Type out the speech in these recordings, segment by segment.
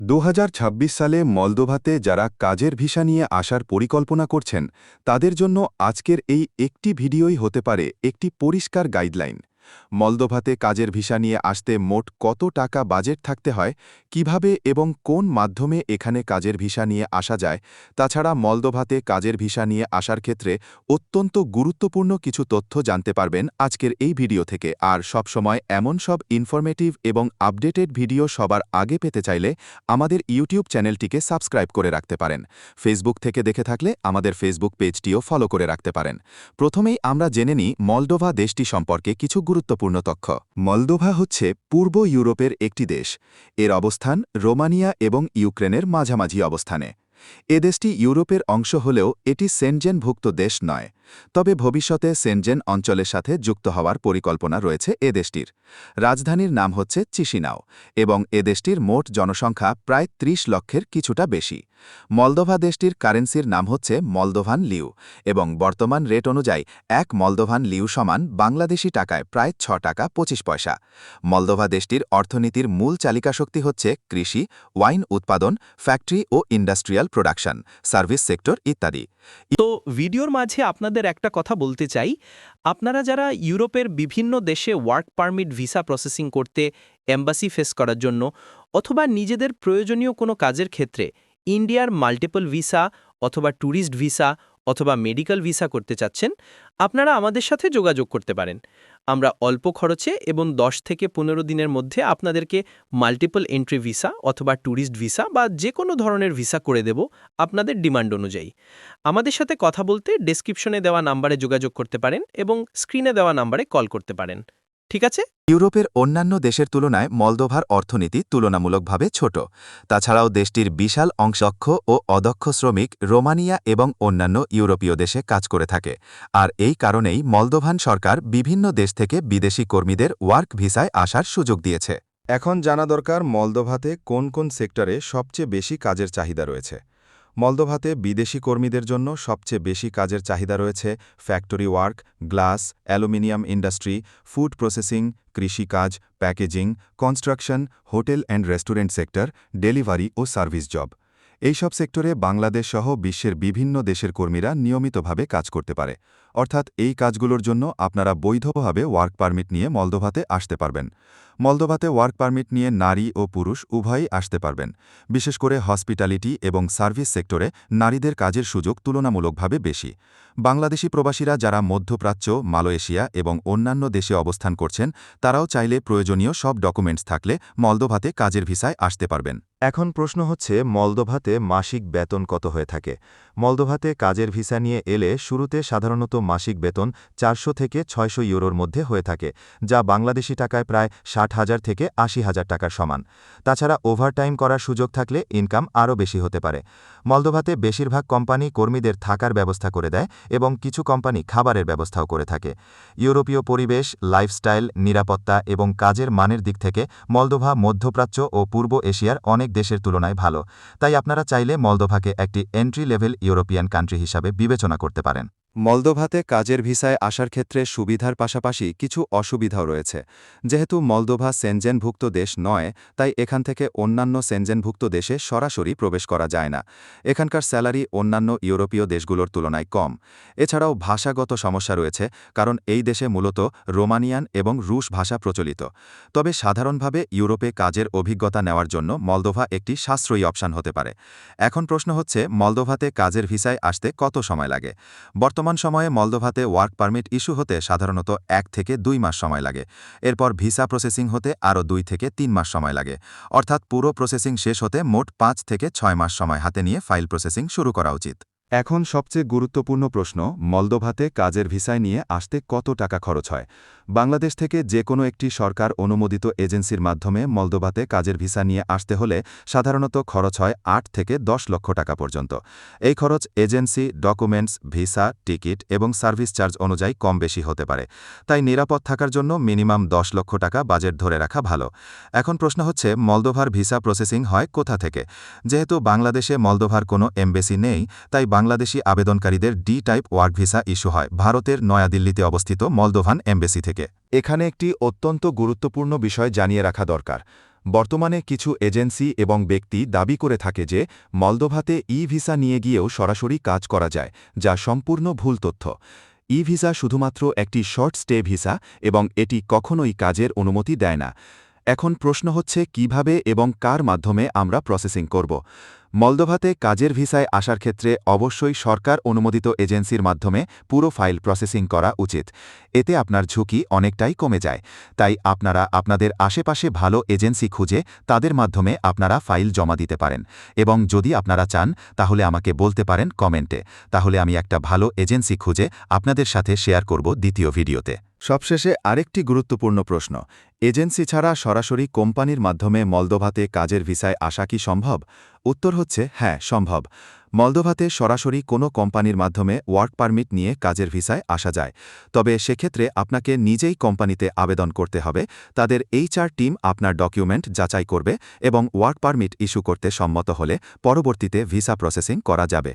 ২০২৬ সালে মলদোভাতে যারা কাজের ভিসা নিয়ে আসার পরিকল্পনা করছেন তাদের জন্য আজকের এই একটি ভিডিওই হতে পারে একটি পরিষ্কার গাইডলাইন। মলদোভাতে কাজের ভিসা নিয়ে আসতে মোট কত টাকা বাজেট থাকতে হয়, কিভাবে এবং কোন মাধ্যমে এখানে কাজের ভিসা নিয়ে আসা যায়, তাছাড়া মলদোভাতে কাজের ভিসা নিয়ে আসার ক্ষেত্রে অত্যন্ত গুরুত্বপূর্ণ কিছু তথ্য জানতে পারবেন আজকের এই ভিডিও থেকে। আর সবসময় এমন সব ইনফরমেটিভ এবং আপডেটেড ভিডিও সবার আগে পেতে চাইলে আমাদের ইউটিউব চ্যানেলটিকে সাবস্ক্রাইব করে রাখতে পারেন। ফেসবুক থেকে দেখে থাকলে আমাদের ফেসবুক পেজটিও ফলো করে রাখতে পারেন। প্রথমেই আমরা জেনে নিই মলদোভা দেশটি সম্পর্কে কিছু গুরুত্বপূর্ণ তথ্য। মলদোভা হচ্ছে পূর্ব ইউরোপের একটি দেশ। এর অবস্থান রোমানিয়া এবং ইউক্রেনের মাঝামাঝি অবস্থানে। এ দেশটি ইউরোপের অংশ হলেও এটি সেনজেনভুক্ত দেশ নয়, তবে ভবিষ্যতে সেনজেন অঞ্চলের সাথে যুক্ত হওয়ার পরিকল্পনা রয়েছে এ দেশটির। রাজধানীর নাম হচ্ছে চিশিনাও এবং এ দেশটির মোট জনসংখ্যা প্রায় ৩০ লক্ষের কিছুটা বেশি। মলদোভা দেশটির কারেন্সির নাম হচ্ছে মলদোভান লিউ এবং বর্তমান রেট অনুযায়ী ১ মলদোভান লিউ সমান বাংলাদেশি টাকায় প্রায় ৬ টাকা ২৫ পয়সা। মলদোভা দেশটির অর্থনীতির মূল চালিকাশক্তি হচ্ছে কৃষি, ওয়াইন উৎপাদন, ফ্যাক্টরি ও ইন্ডাস্ট্রিয়াল প্রোডাকশন, সার্ভিস সেক্টর ইত্যাদি। তো ভিডিওর মাঝে আপনাদের একটা কথা বলতে চাই, আপনারা যারা ইউরোপের বিভিন্ন দেশে ওয়ার্ক পারমিট ভিসা প্রসেসিং করতে এম্বাসি ফেস করার জন্য অথবা নিজেদের প্রয়োজনীয় কোনো কাজের ক্ষেত্রে ইন্ডিয়ার মাল্টিপল ভিসা অথবা ট্যুরিস্ট ভিসা অথবা মেডিকেল ভিসা করতে চাচ্ছেন, আপনারা আমাদের সাথে যোগাযোগ করতে পারেন। আমরা অল্প খরচে এবং ১০ থেকে ১৫ দিনের মধ্যে আপনাদেরকে মাল্টিপল এন্ট্রি ভিসা অথবা ট্যুরিস্ট ভিসা বা যে কোনো ধরনের ভিসা করে দেব আপনাদের ডিমান্ড অনুযায়ী। আমাদের সাথে কথা বলতে ডেসক্রিপশনে দেওয়া নাম্বারে যোগাযোগ করতে পারেন এবং স্ক্রিনে দেওয়া নাম্বারে কল করতে পারেন। ঠিক আছে? ইউরোপের অন্যান্য দেশের তুলনায় মলদোভার অর্থনীতি তুলনামূলকভাবে ছোট। তাছাড়াও দেশটির বিশাল অংশক্ষ ও অদক্ষ শ্রমিক রোমানিয়া এবং অন্যান্য ইউরোপীয় দেশে কাজ করে থাকে। আর এই কারণেই মলদোভান সরকার বিভিন্ন দেশ থেকে বিদেশি কর্মীদের ওয়ার্ক ভিসায় আসার সুযোগ দিয়েছে। এখন জানা দরকার মলদোভাতে কোন কোন সেক্টরে সবচেয়ে বেশি কাজের চাহিদা রয়েছে। মলদোভাতে বিদেশি কর্মীদের জন্য সবচেয়ে বেশি কাজের চাহিদা রয়েছে factory work, glass, aluminium industry, food processing, কৃষিকাজ, packaging, construction, hotel and restaurant sector, delivery ও সার্ভিস জব। এইসব সেক্টরে বাংলাদেশ সহ বিশ্বের বিভিন্ন দেশের কর্মীরা নিয়মিতভাবে কাজ করতে পারে। অর্থাৎ এই কাজগুলোর জন্য আপনারা বৈধভাবে ওয়ার্ক পারমিট নিয়ে মলদোভাতে আসতে পারবেন। মলদোভাতে ওয়ার্ক পারমিট নিয়ে নারী ও পুরুষ উভয়ই আসতে পারবেন। বিশেষ করে হসপিটালিটি এবং সার্ভিস সেক্টরে নারীদের কাজের সুযোগ তুলনামূলকভাবে বেশি। বাংলাদেশি প্রবাসীরা যারা মধ্যপ্রাচ্য, মালয়েশিয়া এবং অন্যান্য দেশে অবস্থান করছেন তারাও চাইলে প্রয়োজনীয় সব ডকুমেন্টস থাকলে মলদোভাতে কাজের ভিসায় আসতে পারবেন। এখন প্রশ্ন হচ্ছে মলদোভাতে মাসিক বেতন কত হয়ে থাকে। মলদোভাতে কাজের ভিসা নিয়ে এলে শুরুতে সাধারণত মাসিক বেতন ৪০০ থেকে ৬০০ ইউরোর মধ্যে হয়ে থাকে, যা বাংলাদেশি টাকায় প্রায় ৬০,০০০ থেকে ৮০,০০০ টাকার সমান। তাছাড়া ওভারটাইম করার সুযোগ থাকলে ইনকাম আরও বেশি হতে পারে। মলদোভাতে বেশিরভাগ কোম্পানি কর্মীদের থাকার ব্যবস্থা করে দেয় এবং কিছু কোম্পানি খাবারের ব্যবস্থাও করে থাকে। ইউরোপীয় পরিবেশ, লাইফস্টাইল, নিরাপত্তা এবং কাজের মানের দিক থেকে মলদোভা মধ্যপ্রাচ্য ও পূর্ব এশিয়ার অনেক দেশের তুলনায় ভালো। তাই আপনারা চাইলে মলদোভাকে একটি এন্ট্রি লেভেল ইউরোপিয়ান কান্ট্রি হিসাবে বিবেচনা করতে পারেন। মলদোভাতে কাজের ভিসায় আসার ক্ষেত্রে সুবিধার পাশাপাশি কিছু অসুবিধাও রয়েছে। যেহেতু মলদোভা সেনজেনভুক্ত দেশ নয়, তাই এখান থেকে অন্যান্য সেনজেনভুক্ত দেশে সরাসরি প্রবেশ করা যায় না। এখানকার স্যালারি অন্যান্য ইউরোপীয় দেশগুলোর তুলনায় কম। এছাড়াও ভাষাগত সমস্যা রয়েছে, কারণ এই দেশে মূলত রোমানিয়ান এবং রুশ ভাষা প্রচলিত। তবে সাধারণভাবে ইউরোপে কাজের অভিজ্ঞতা নেওয়ার জন্য মলদোভা একটি সাশ্রয়ী অপশন হতে পারে। এখন প্রশ্ন হচ্ছে মলদোভাতে কাজের ভিসায় আসতে কত সময় লাগে। বর্তমান সময়ে মলদোভাতে ওয়ার্ক পারমিট ইস্যু হতে সাধারণত ১ থেকে ২ মাস সময় লাগে। এরপর ভিসা প্রসেসিং হতে আরও ২ থেকে ৩ মাস সময় লাগে। অর্থাৎ পুরো প্রসেসিং শেষ হতে মোট ৫ থেকে ৬ মাস সময় হাতে নিয়ে ফাইল প্রসেসিং শুরু করা উচিত। এখন সবচেয়ে গুরুত্বপূর্ণ প্রশ্ন, মলদোভাতে কাজের ভিসায় নিয়ে আসতে কত টাকা খরচ হয়। বাংলাদেশ থেকে যে কোনো একটি সরকার অনুমোদিত এজেন্সির মাধ্যমে মলদোভাতে কাজের ভিসা নিয়ে আসতে হলে সাধারণত খরচ হয় ৮ থেকে ১০ লক্ষ টাকা পর্যন্ত। এই খরচ এজেন্সি, ডকুমেন্টস, ভিসা, টিকিট এবং সার্ভিস চার্জ অনুযায়ী কম বেশি হতে পারে। তাই নিরাপদ থাকার জন্য মিনিমাম ১০ লক্ষ টাকা বাজেট ধরে রাখা ভালো। এখন প্রশ্ন হচ্ছে মলদোভার ভিসা প্রসেসিং হয় কোথা থেকে। যেহেতু বাংলাদেশে মলদোভার কোনো এমবেসি নেই, তাই বাংলাদেশি আবেদনকারীদের D type work visa issue হয় ভারতের নয়াদিল্লিতে অবস্থিত মলদোভান এমবেসি থেকে। এখানে একটি অত্যন্ত গুরুত্বপূর্ণ বিষয় জানিয়ে রাখা দরকার। বর্তমানে কিছু এজেন্সি এবং ব্যক্তি দাবি করে থাকে যে মলদোভাতে ই-ভিসা নিয়ে গিয়েও সরাসরি কাজ করা যায়, যা সম্পূর্ণ ভুল তথ্য। ই-ভিসা শুধুমাত্র একটি শর্ট স্টে ভিসা এবং এটি কখনোই কাজের অনুমতি দেয় না। এখন প্রশ্ন হচ্ছে কিভাবে এবং কার মাধ্যমে আমরা প্রসেসিং করব। মলদোভাতে কাজের ভিসায় আসার ক্ষেত্রে অবশ্যই সরকার অনুমোদিত এজেন্সির মাধ্যমে পুরো ফাইল প্রসেসিং করা উচিত। এতে আপনার ঝুঁকি অনেকটাই কমে যায়। তাই আপনারা আপনাদের আশেপাশে ভালো এজেন্সি খুঁজে তাদের মাধ্যমে আপনারা ফাইল জমা দিতে পারেন। এবং যদি আপনারা চান তাহলে আমাকে বলতে পারেন কমেন্টে, তাহলে আমি একটা ভালো এজেন্সি খুঁজে আপনাদের সাথে শেয়ার করব দ্বিতীয় ভিডিওতে। সবশেষে আরেকটি গুরুত্বপূর্ণ প্রশ্ন, এজেন্সি ছাড়া সরাসরি কোম্পানির মাধ্যমে মলদোভাতে কাজের ভিসায় আসা কি সম্ভব? উত্তর হচ্ছে হ্যাঁ, সম্ভব। মলদোভাতে সরাসরি কোনো কোম্পানির মাধ্যমে ওয়ার্ক পারমিট নিয়ে কাজের ভিসায় আসা যায়। তবে সেক্ষেত্রে আপনাকে নিজেই কোম্পানিতে আবেদন করতে হবে। তাদের HR টিম আপনার ডকুমেন্ট যাচাই করবে এবং ওয়ার্ক পারমিট ইস্যু করতে সম্মত হলে পরবর্তীতে ভিসা প্রসেসিং করা যাবে।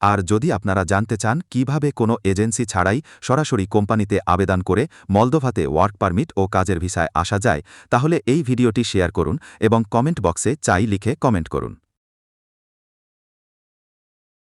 আর যদি আপনারা জানতে চান কিভাবে কোনো এজেন্সি ছাড়াই সরাসরি কোম্পানিতে আবেদন করে মলদোভাতে ওয়ার্ক পারমিট ও কাজের ভিসায় আসা যায়, তাহলে এই ভিডিওটি শেয়ার করুন এবং কমেন্ট বক্সে চাই লিখে কমেন্ট করুন।